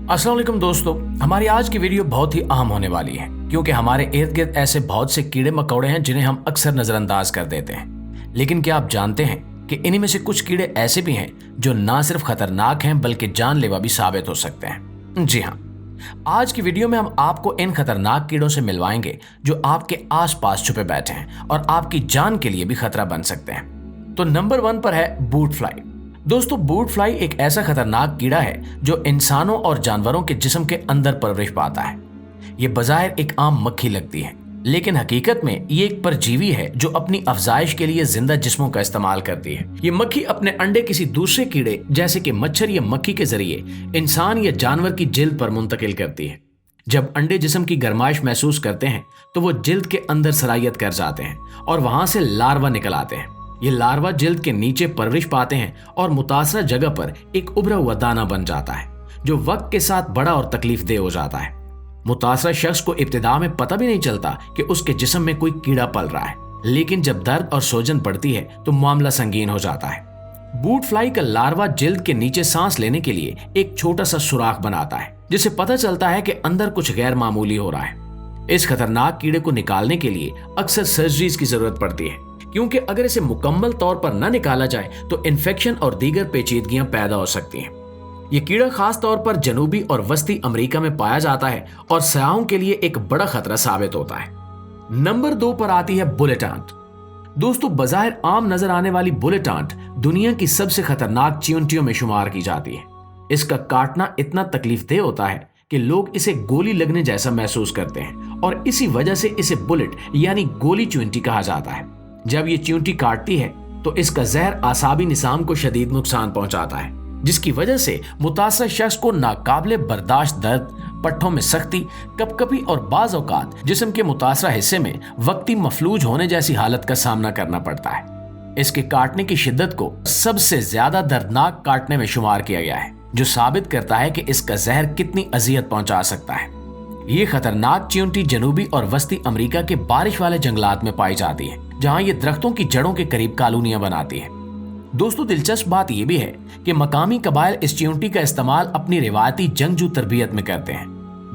अस्सलाम वालेकुम दोस्तों, हमारी आज की वीडियो बहुत ही अहम होने वाली है क्योंकि हमारे इर्द गिर्द ऐसे बहुत से कीड़े मकोड़े हैं जिन्हें हम अक्सर नजरअंदाज कर देते हैं। लेकिन क्या आप जानते हैं कि इन्हीं में से कुछ कीड़े ऐसे भी हैं जो ना सिर्फ खतरनाक हैं बल्कि जानलेवा भी साबित हो सकते हैं। जी हाँ, आज की वीडियो में हम आपको इन खतरनाक कीड़ों से मिलवाएंगे जो आपके आसपास छुपे बैठे हैं और आपकी जान के लिए भी खतरा बन सकते हैं। तो नंबर 1 पर है बूट फ्लाई। दोस्तों, बूट फ्लाई एक ऐसा खतरनाक कीड़ा है जो इंसानों और जानवरों के जिस्म के अंदर परवरिश पाता है। ये बज़ाहिर एक आम मक्खी लगती है, लेकिन हकीकत में ये एक परजीवी है जो अपनी अफजाइश के लिए जिंदा जिस्मों का इस्तेमाल करती है। ये मक्खी अपने अंडे किसी दूसरे कीड़े जैसे कि मच्छर या मक्खी के जरिए इंसान या जानवर की जिल्द पर मुंतकिल करती है। जब अंडे जिस्म की गर्माइश महसूस करते हैं तो वो जिल्द के अंदर सरायत कर जाते हैं और वहां से लार्वा निकल आते हैं। ये लार्वा जिल्द के नीचे परवरिश पाते हैं और मुतासरा जगह पर एक उभरा हुआ दाना बन जाता है जो वक्त के साथ बड़ा और तकलीफ दे हो जाता है। मुतासरा शख्स को इब्तिदा में पता भी नहीं चलता कि उसके जिस्म में कोई कीड़ा पल रहा है, लेकिन जब दर्द और सोजन पड़ती है तो मामला संगीन हो जाता है। बूट फ्लाई का लार्वा जिल्द के नीचे सांस लेने के लिए एक छोटा सा सुराख बनाता है जिससे पता चलता है कि अंदर कुछ गैर मामूली हो रहा है। इस खतरनाक कीड़े को निकालने के लिए अक्सर सर्जरीज की जरूरत पड़ती है क्योंकि अगर इसे मुकम्मल तौर पर न निकाला जाए तो इन्फेक्शन और दीगर पेचीदगियां पैदा हो सकती हैं। ये कीड़ा खास तौर पर जनूबी और वस्ती अमेरिका में पाया जाता है और सयाहों के लिए एक बड़ा खतरा साबित होता है। नंबर 2 पर आती है बुलेट आंट। दोस्तों, बज़ाहिर आम नजर आने वाली बुलेट आंट दुनिया की सबसे खतरनाक चींटियों में शुमार की जाती है। इसका काटना इतना तकलीफदेह होता है कि लोग इसे गोली लगने जैसा महसूस करते हैं और इसी वजह से इसे बुलेट यानी गोली चींटी कहा जाता है। जब ये चींटी काटती है तो इसका जहर आसाबी निज़ाम को शदीद नुकसान पहुंचाता है, जिसकी वजह से मुतासर शख्स को नाकाबिले बर्दाश्त दर्द, पट्ठों में सख्ती, कपकपी और बाज़ औक़ात जिस्म के मुतासरा हिस्से में वक्ती मफलूज होने जैसी हालत का सामना करना पड़ता है। इसके काटने की शिद्दत को सबसे ज्यादा दर्दनाक काटने में शुमार किया गया है, जो साबित करता है कि इसका जहर कितनी अजियत पहुंचा सकता है। ये खतरनाक चींटी जनूबी और वस्ती अमेरिका के बारिश वाले जंगलात में पाई जाती है, जहां ये दरख्तों की जड़ों के करीब कॉलोनियां बनाती है। दोस्तों, दिलचस्प बात यह भी है कि मकामी कबाइल इस चींटी का इस्तेमाल अपनी रिवायती जंगजू तरबियत में करते हैं।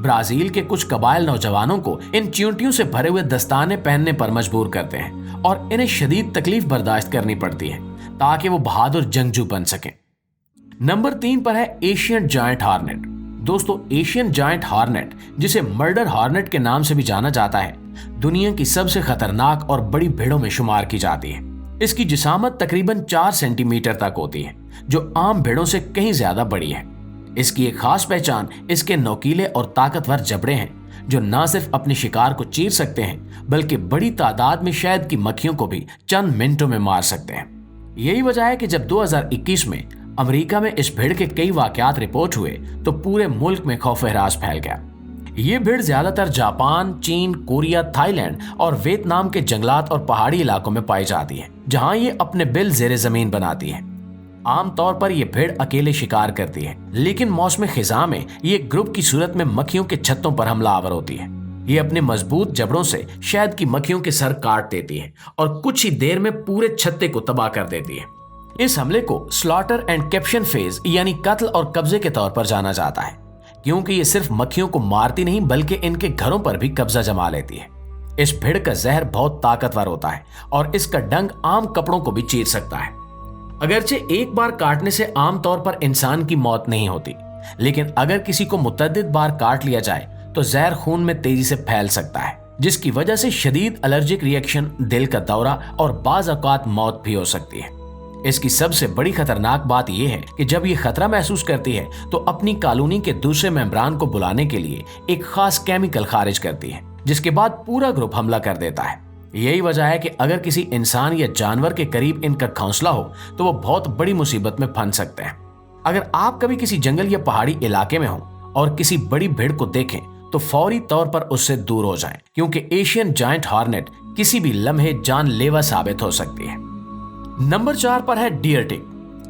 ब्राजील के कुछ कबाइल नौजवानों को इन चींटियों से भरे हुए दस्ताने पहनने पर मजबूर करते हैं और इन्हें शदीद तकलीफ बर्दाश्त करनी पड़ती है ताकि वो बहादुर जंगजू बन सकें। नंबर 3 पर है एशियन जायंट हार्नेट। दोस्तों, एशियन जायंट हार्नेट, जिसे मर्डर हार्नेट के नाम से भी जाना जाता है, दुनिया की सबसे खतरनाक और बड़ी भीड़ों में शुमार की जाती है। इसकी जिसामत तकरीबन 4 सेंटीमीटर तक होती है, जो आम भेड़ों से कहीं ज्यादा बड़ी है। इसकी एक खास पहचान इसके नोकीले और ताकतवर जबड़े हैं, जो न सिर्फ अपने शिकार को चीर सकते हैं बल्कि बड़ी तादाद में शहद की मक्खियों को भी चंद मिनटों में मार सकते हैं। यही वजह है कि जब 2021 में अमेरिका में इस भीड़ के कई वाकयात रिपोर्ट हुए तो पूरे मुल्क में खौफ हरास फैल गया। ये भीड़ ज्यादातर जापान, चीन, कोरिया, थाईलैंड और वियतनाम के जंगलात और पहाड़ी इलाकों में पाई जाती है, जहां ये अपने बिल ज़ेरे ज़मीन बनाती है। आमतौर पर यह भीड़ अकेले शिकार करती है, लेकिन मौसम खिज़ां में ये ग्रुप की सूरत में मक्खियों के छत्तों पर हमलावर होती है। ये अपने मजबूत जबड़ों से शहद की मक्खियों के सर काट देती है और कुछ ही देर में पूरे छत्ते को तबाह कर देती है। इस हमले को स्लॉटर एंड कैप्शन फेज यानी कत्ल और कब्जे के तौर पर जाना जाता है, क्योंकि ये सिर्फ मक्खियों को मारती नहीं बल्कि इनके घरों पर भी कब्जा जमा लेती है। इस भीड़ का जहर बहुत ताकतवर होता है और इसका डंक आम कपड़ों को भी चीर सकता है। अगरचे एक बार काटने से आमतौर पर इंसान की मौत नहीं होती, लेकिन अगर किसी को मुतअद्दिद बार काट लिया जाए तो जहर खून में तेजी से फैल सकता है, जिसकी वजह से शदीद एलर्जिक रिएक्शन, दिल का दौरा और बाज़ औक़ात मौत भी हो सकती है। इसकी सबसे बड़ी खतरनाक बात यह है कि जब ये खतरा महसूस करती है तो अपनी कॉलोनी के दूसरे मेंबरान को बुलाने के लिए एक खास केमिकल खारिज करती है, जिसके बाद पूरा ग्रुप हमला कर देता है। यही वजह है कि अगर किसी इंसान या जानवर के करीब इनका घोंसला हो तो वो बहुत बड़ी मुसीबत में फंस सकते हैं। अगर आप कभी किसी जंगल या पहाड़ी इलाके में हो और किसी बड़ी भीड़ को देखें तो फौरी तौर पर उससे दूर हो जाएं, क्योंकि एशियन जायंट हार्नेट किसी भी लम्हे जानलेवा साबित हो सकती है। नंबर 4 पर है डियर टिक।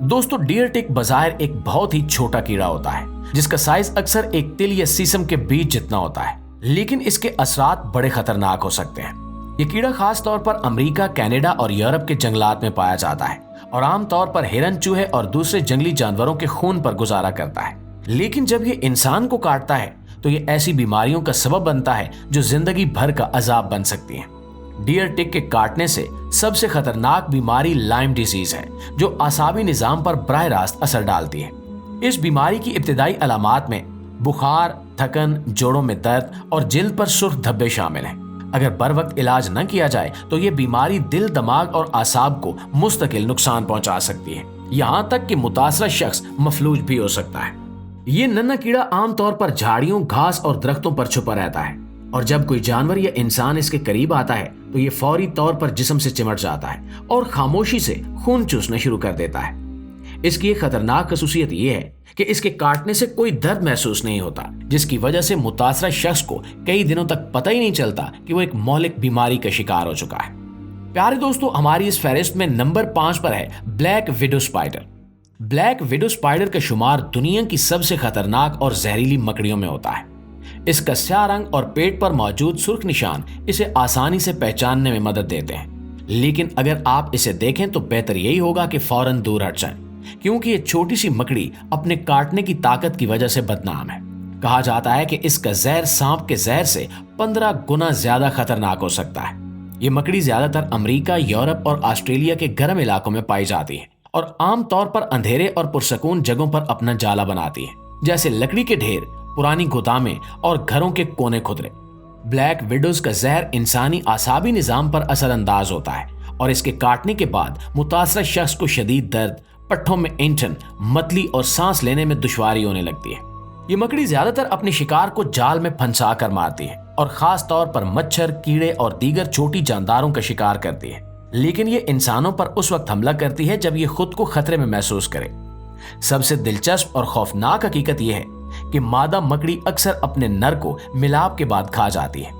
दोस्तों, डियर टिक बज़ाहिर एक बहुत ही छोटा कीड़ा होता है, जिसका साइज अक्सर एक तिल या सीसम के बीज जितना होता है, लेकिन इसके असरात बड़े खतरनाक हो सकते हैं। ये कीड़ा खास तौर पर अमेरिका, कनाडा और यूरोप के जंगलात में पाया जाता है और आमतौर पर हिरन, चूहे और दूसरे जंगली जानवरों के खून पर गुजारा करता है। लेकिन जब ये इंसान को काटता है तो ये ऐसी बीमारियों का सबब बनता है जो जिंदगी भर का अजाब बन सकती हैं। डियर टिक के काटने से सबसे खतरनाक बीमारी लाइम डिजीज है, जो आसाबी निजाम पर बराह रास्त असर डालती है। इस बीमारी की इब्तिदाई अलामात में बुखार, थकन, जोड़ों में दर्द और जिल्द पर सुर्ख धब्बे शामिल हैं। अगर बर वक्त इलाज न किया जाए तो ये बीमारी दिल, दिमाग और आसाब को मुस्तकिल नुकसान पहुंचा सकती है, यहाँ तक कि मुतासरा शख्स मफलूज भी हो सकता है। ये नन्हा कीड़ा आमतौर पर झाड़ियों, घास और दरख्तों पर छुपा रहता है और जब कोई जानवर या इंसान इसके करीब आता है तो ये फौरी तौर पर जिस्म से चिमट जाता है और खामोशी से खून चूसना शुरू कर देता है। इसकी एक खतरनाक खसूसियत ये है कि इसके काटने से कोई दर्द महसूस नहीं होता, जिसकी वजह से मुतासरा शख्स को कई दिनों तक पता ही नहीं चलता कि वो एक मौलिक बीमारी का शिकार हो चुका है। प्यारे दोस्तों, हमारी इस फहरिस्त में नंबर 5 पर है black widow spider. Black widow spider का शुमार दुनिया की सबसे खतरनाक और जहरीली मकड़ियों में होता है। इसका स्याह रंग और पेट पर मौजूद सुर्ख निशान इसे आसानी से पहचानने में मदद देते हैं, लेकिन अगर आप इसे देखें तो बेहतर यही होगा कि फौरन दूर हट जाएं, क्योंकि ये छोटी सी मकड़ी अपने काटने की ताकत की वजह से बदनाम है। कहा जाता है कि इसका जहर सांप के जहर से 15 गुना ज्यादा खतरनाक हो सकता है। ये मकड़ी ज्यादातर अमेरिका, यूरोप और ऑस्ट्रेलिया के गर्म इलाकों में पाई जाती है और आमतौर पर अंधेरे और पुरसकून जगहों पर अपना जाला बनाती है, जैसे लकड़ी के ढेर, पुरानी गोदामें और घरों के कोने खुदरे। ब्लैक विडोज का जहर इंसानी आसाबी निजाम पर असरअंदाज होता है और इसके काटने के बाद मुतासरा शख्स को शदीद दर्द, पट्ठों में ऐंठन, मतली और सांस लेने में दुश्वारी होने लगती है। ये मकड़ी ज्यादातर अपने शिकार को जाल में फंसा कर मारती है और खास तौर पर मच्छर, कीड़े और दीगर छोटी जानदारों का शिकार करती है, लेकिन ये इंसानों पर उस वक्त हमला करती है जब ये खुद को खतरे में महसूस करे। सबसे दिलचस्प और खौफनाक हकीकत यह है कि मादा मकड़ी अक्सर अपने नर को मिलाप के बाद खा जाती है।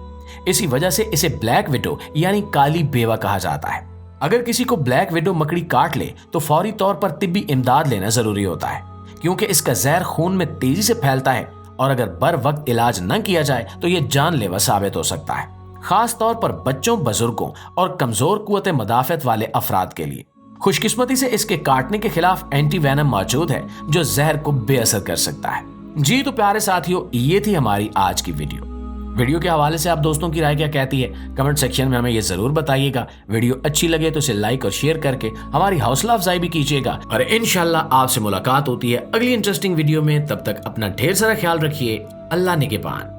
इसी वजह से इसे ब्लैक विडो यानी काली बेवा कहा जाता है। अगर किसी को ब्लैक विडो मकड़ी काट ले तो फौरी तौर पर तिब्बी इमदाद लेना जरूरी होता है, क्योंकि इसका जहर खून में तेजी से फैलता है और अगर बर वक्त इलाज न किया जाए तो यह जानलेवा साबित हो सकता है, खास तौर पर बच्चों, बुजुर्गों और कमजोर कुव्वत मदाफत वाले अफराद के लिए। खुशकिस्मती से इसके काटने के खिलाफ एंटी वेनम मौजूद है जो जहर को बेअसर कर सकता है। जी तो प्यारे साथियों, ये थी हमारी आज की वीडियो के हवाले से आप दोस्तों की राय क्या कहती है कमेंट सेक्शन में हमें ये जरूर बताइएगा। वीडियो अच्छी लगे तो इसे लाइक और शेयर करके हमारी हौसला अफजाई भी कीजिएगा और इंशाल्लाह आपसे मुलाकात होती है अगली इंटरेस्टिंग वीडियो में। तब तक अपना ढेर सारा ख्याल रखिए। अल्लाह निगहबान।